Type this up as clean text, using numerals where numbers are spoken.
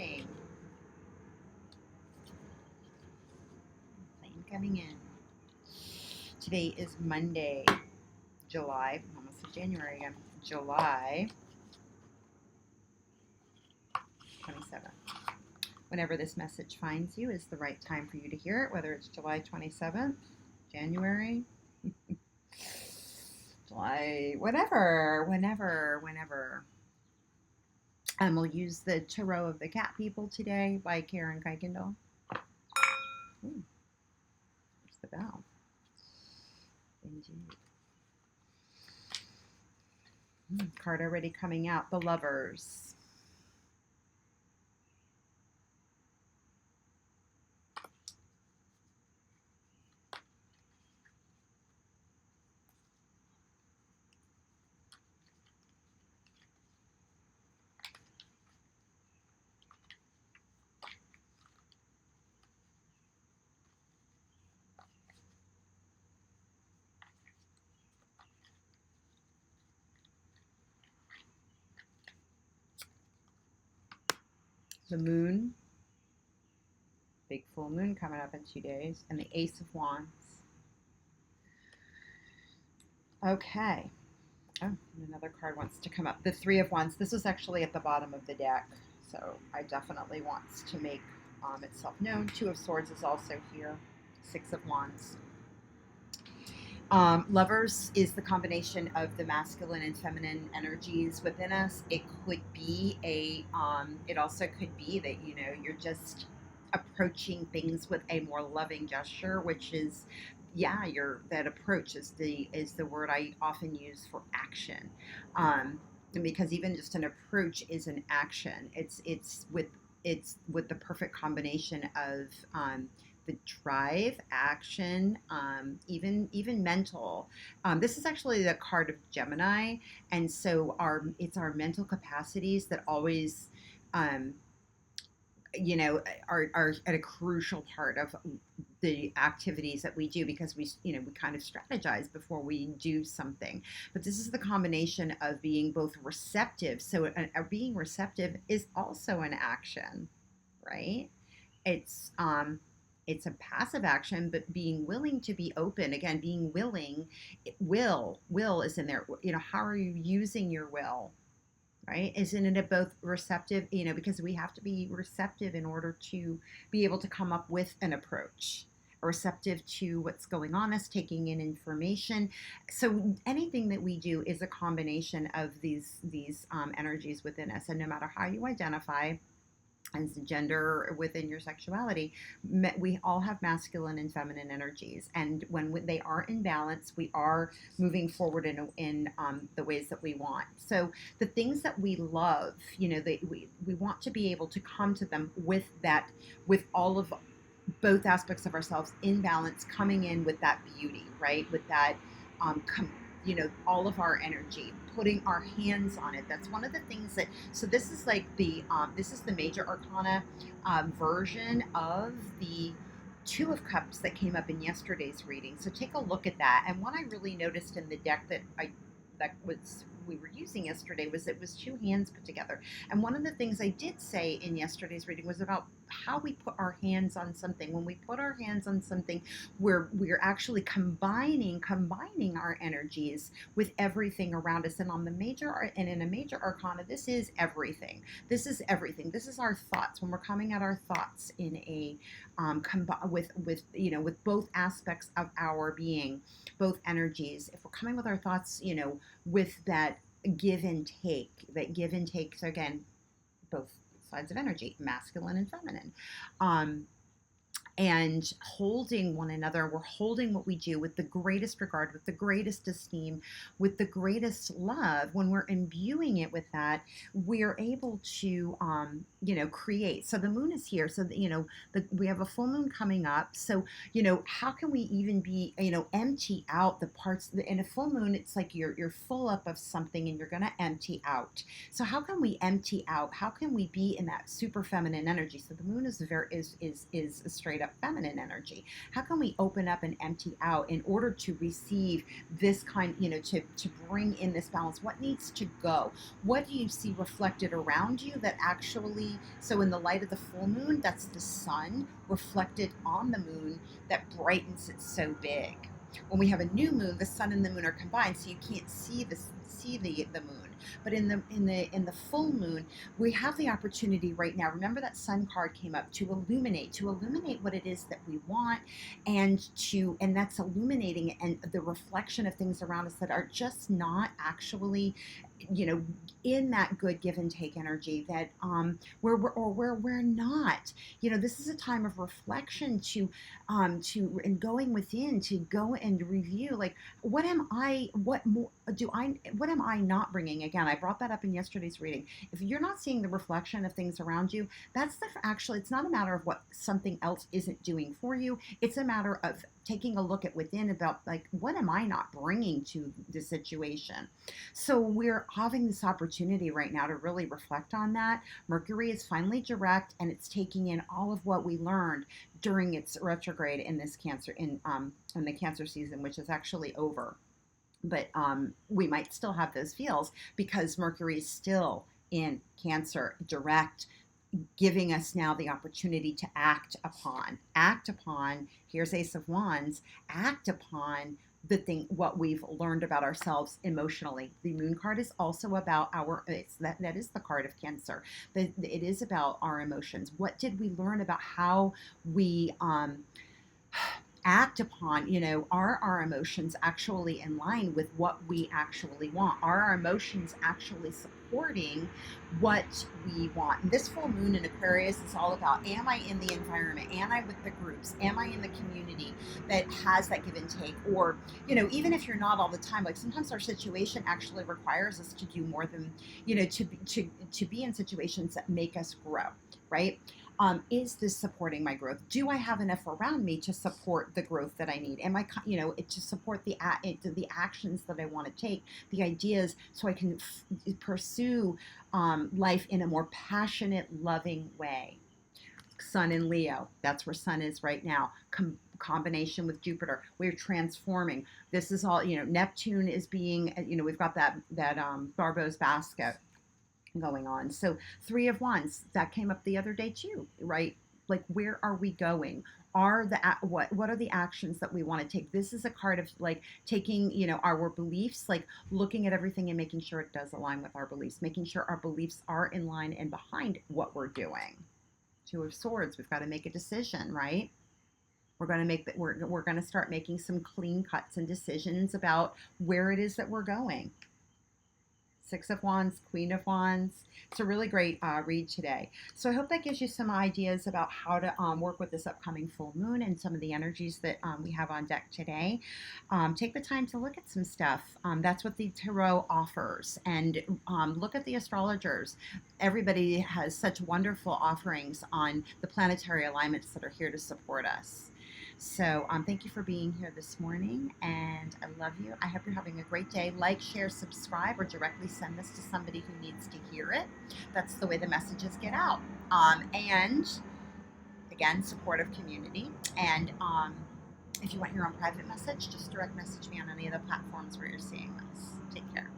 morning. Plane coming in. Today is Monday, July, almost January again, July 27th. Whenever this message finds you is the right time for you to hear it, whether it's July 27th, January, July, whatever, whenever. And we'll use the Tarot of the Cat People today by Kuykendall. Ooh, there's the bell. Indeed. Card already coming out, the Lovers. The Moon, big full moon coming up in 2 days, and the Ace of Wands. Okay. Oh, another card wants to come up. The Three of Wands. This was actually at the bottom of the deck, so I definitely wants to make itself known. Two of Swords is also here. Six of Wands. Lovers is the combination of the masculine and feminine energies within us. It could be it also could be that, you're just approaching things with a more loving gesture, which is, that approach is the word I often use for action. Because even just an approach is an action. It's with the perfect combination of, the drive, action, even mental. This is actually the card of Gemini, and so it's our mental capacities that always, are at a crucial part of the activities that we do, because we kind of strategize before we do something. But this is the combination of being both receptive. So being receptive is also an action, right? It's a passive action, but being willing to be open. Again, being willing, will is in there. How are you using your will, right? Isn't it both receptive, because we have to be receptive in order to be able to come up with an approach, receptive to what's going on, us taking in information. So anything that we do is a combination of these energies within us. And no matter how you identify as gender within your sexuality, we all have masculine and feminine energies, and when they are in balance, we are moving forward in the ways that we want. So the things that we love, we want to be able to come to them with all of both aspects of ourselves in balance, coming in with that beauty, right? With that, all of our energy, putting our hands on it. That's one of the things so this is like this is the major arcana version of the Two of Cups that came up in yesterday's reading. So take a look at that. And what I really noticed in the deck that we were using yesterday was it was two hands put together. And one of the things I did say in yesterday's reading was about how we put our hands on something. When we put our hands on something, we're actually combining our energies with everything around us. And in a major arcana, this is everything. This is everything. This is our thoughts. When we're coming at our thoughts in a with both aspects of our being, both energies. If we're coming with our thoughts, with that give and take. So again, both sides of energy, masculine and feminine. And holding one another, we're holding what we do with the greatest regard, with the greatest esteem, with the greatest love. When we're imbuing it with that, we're able to, create. So the moon is here. So, we have a full moon coming up. So, how can we even be, empty out the parts? In a full moon, it's like you're full up of something and you're going to empty out. So how can we empty out? How can we be in that super feminine energy? So the moon is a straight straight up feminine energy? How can we open up and empty out in order to receive this kind, to bring in this balance? What needs to go? What do you see reflected around you that actually, so in the light of the full moon, that's the sun reflected on the moon that brightens it so big. When we have a new moon, the sun and the moon are combined, so you can't see the moon. But in the full moon, we have the opportunity right now. Remember that sun card came up to illuminate what it is that we want, and that's illuminating and the reflection of things around us that are just not actually, in that good give and take energy, that where we're not. This is a time of reflection and going within, to go and review, like, what am I not bringing? Again, I brought that up in yesterday's reading. If you're not seeing the reflection of things around you, it's not a matter of what something else isn't doing for you. It's a matter of taking a look at within, about, like, what am I not bringing to the situation? So we're having this opportunity right now to really reflect on that. Mercury is finally direct, and it's taking in all of what we learned during its retrograde in this Cancer, in the Cancer season, which is actually over. But we might still have those feels because Mercury is still in Cancer direct, giving us now the opportunity to act upon. Here's Ace of Wands. Act upon what we've learned about ourselves emotionally. The Moon card is also about that is the card of Cancer. It is about our emotions. What did we learn about how we act upon, are our emotions actually in line with what we actually want? Are our emotions actually supporting what we want? And this full moon in Aquarius is all about, am I in the environment? Am I with the groups? Am I in the community that has that give and take? Or, even if you're not all the time, like, sometimes our situation actually requires us to do more than, to be in situations that make us grow, right? Is this supporting my growth? Do I have enough around me to support the growth that I need? Am I, to support the actions that I want to take, the ideas, so I can pursue life in a more passionate, loving way? Sun in Leo, that's where Sun is right now. Combination with Jupiter, we're transforming. This is all, Neptune is being, we've got that Barbeau's basket going on. So Three of Wands, that came up the other day too, right? Like, where are we going? What are the actions that we want to take? This is a card of, like, taking, our beliefs, like, looking at everything and making sure it does align with our beliefs, making sure our beliefs are in line and behind what we're doing. Two of Swords, we've got to make a decision, right? We're going to we're going to start making some clean cuts and decisions about where it is that we're going. Six of Wands, Queen of Wands. It's a really great read today. So I hope that gives you some ideas about how to work with this upcoming full moon and some of the energies that we have on deck today. Take the time to look at some stuff. That's what the Tarot offers. And look at the astrologers. Everybody has such wonderful offerings on the planetary alignments that are here to support us. So thank you for being here this morning, and I love you. I hope you're having a great day. Like, share, subscribe, or directly send this to somebody who needs to hear it. That's the way the messages get out. And again, supportive community. And if you want your own private message, just direct message me on any of the platforms where you're seeing this. Take care.